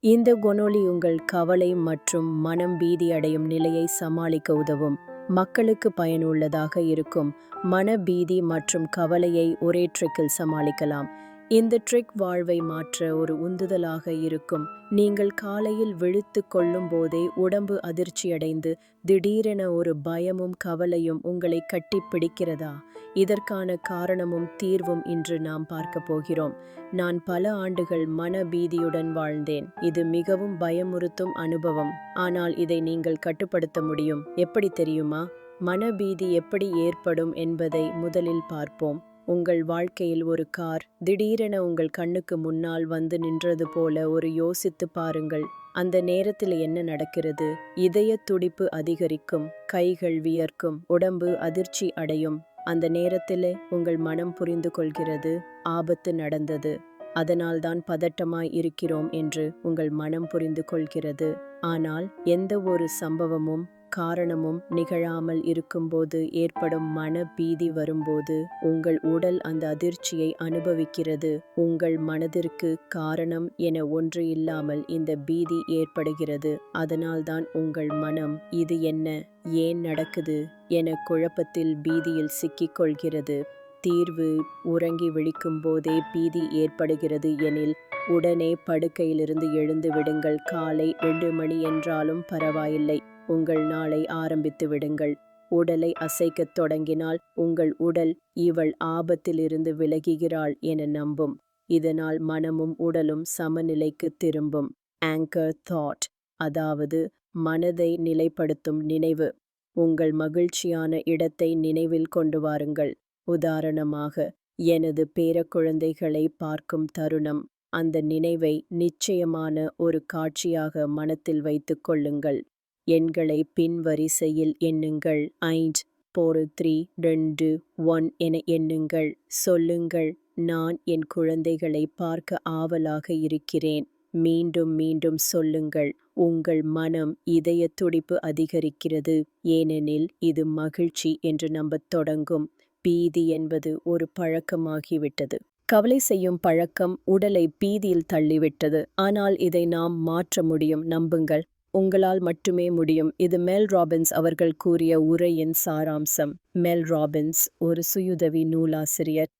இந்த கொனோலி உங்கள் கவலை மற்றும் மனம் பீதியடையும் நிலையை சமாளிக்க உதவும். மக்களுக்கு பயனுள்ளதாக இருக்கும். மனபீதி மற்றும் கவலையை ஒரே ட்ரிக்கில் சமாளிக்கலாம். இந்த ட்ரிக் வாழ்வை மாற்ற ஒரு உந்துதலாக இருக்கும். நீங்கள் காலையில் விழித்து கொள்ளும் போதே உடம்பு அதிர்ச்சியடைந்து திடீரென ஒரு பயமும் கவலையும் உங்களை கட்டி பிடிக்கிறதா? இதற்கான காரணமும் தீர்வும் இன்று நாம் பார்க்க போகிறோம். நான் பல ஆண்டுகள் மனபீதியுடன் வாழ்ந்தேன். இது மிகவும் பயமுறுத்தும் அனுபவம். ஆனால் இதை நீங்கள் கட்டுப்படுத்த முடியும். எப்படி தெரியுமா? மனபீதி எப்படி ஏற்படும் என்பதை முதலில் பார்ப்போம். உங்கள் வாழ்க்கையில் ஒரு கார் திடீரென உங்கள் கண்ணுக்கு முன்னால் வந்து நின்றது போல ஒரு யோசித்து பாருங்கள். அந்த நேரத்தில் என்ன நடக்கிறது? இதய துடிப்பு அதிகரிக்கும், கைகள் வியர்க்கும், உடம்பு அதிர்ச்சி அடையும். அந்த நேரத்தில் உங்கள் மனம் புரிந்து கொள்கிறது, ஆபத்து நடந்தது. அதனால்தான் பதட்டமாய் இருக்கிறோம் என்று உங்கள் மனம் புரிந்து கொள்கிறது. ஆனால் எந்த ஒரு சம்பவமும் காரணமும் நிகழாமல் இருக்கும்போது ஏற்படும் மன பீதி வரும்போது உங்கள் உடல் அந்த அதிர்ச்சியை அனுபவிக்கிறது. உங்கள் மனதிற்கு காரணம் என ஒன்று இல்லாமல் இந்த பீதி ஏற்படுகிறது. அதனால்தான் உங்கள் மனம் இது என்ன, ஏன் நடக்குது என குழப்பத்தில் பீதியில் சிக்கிக் கொள்கிறது. தீர்வு: உறங்கி விழிக்கும் போதே பீதி ஏற்படுகிறது எனில் உடனே படுக்கையிலிருந்து எழுந்து விடுங்கள். காலை 2 மணி என்றாலும் பரவாயில்லை. உங்கள் நாளை ஆரம்பித்து விடுங்கள். உடலை அசைக்கத் தொடங்கினால் உங்கள் உடல் இவள் ஆபத்திலிருந்து விலகுகிறாள் என நம்பும். இதனால் மனமும் உடலும் சமநிலைக்கு திரும்பும். ஆங்கர் தாட், அதாவது மனதை நிலைப்படுத்தும் நினைவு. உங்கள் மகிழ்ச்சியான இடத்தை நினைவில் கொண்டு வாருங்கள். உதாரணமாக, எனது பேரக்குழந்தைகளை பார்க்கும் தருணம். அந்த நினைவை நிச்சயமான ஒரு காட்சியாக மனத்தில் வைத்து கொள்ளுங்கள். எண்களை பின்வரிசையில் எண்ணுங்கள். 5 4 3 2 1 என எண்ணுங்கள். சொல்லுங்கள், நான் என் குழந்தைகளை பார்க்க ஆவலாக இருக்கிறேன். மீண்டும் மீண்டும் சொல்லுங்கள். உங்கள் மனம் இதய துடிப்பு அதிகரிக்கிறது, ஏனெனில் இது மகிழ்ச்சி என்று நம்பத் தொடங்கும். பீதி என்பது ஒரு பழக்கமாகிவிட்டது. கவலை செய்யும் பழக்கம் உடலை பீதியில் தள்ளிவிட்டது. ஆனால் இதை நாம் மாற்ற முடியும். நம்புங்கள், உங்களால் மட்டுமே முடியும். இது மெல் ராபின்ஸ் அவர்கள் கூறிய உரையின் சாராம்சம். மெல் ராபின்ஸ் ஒரு சுயுதவி நூலாசிரியர்.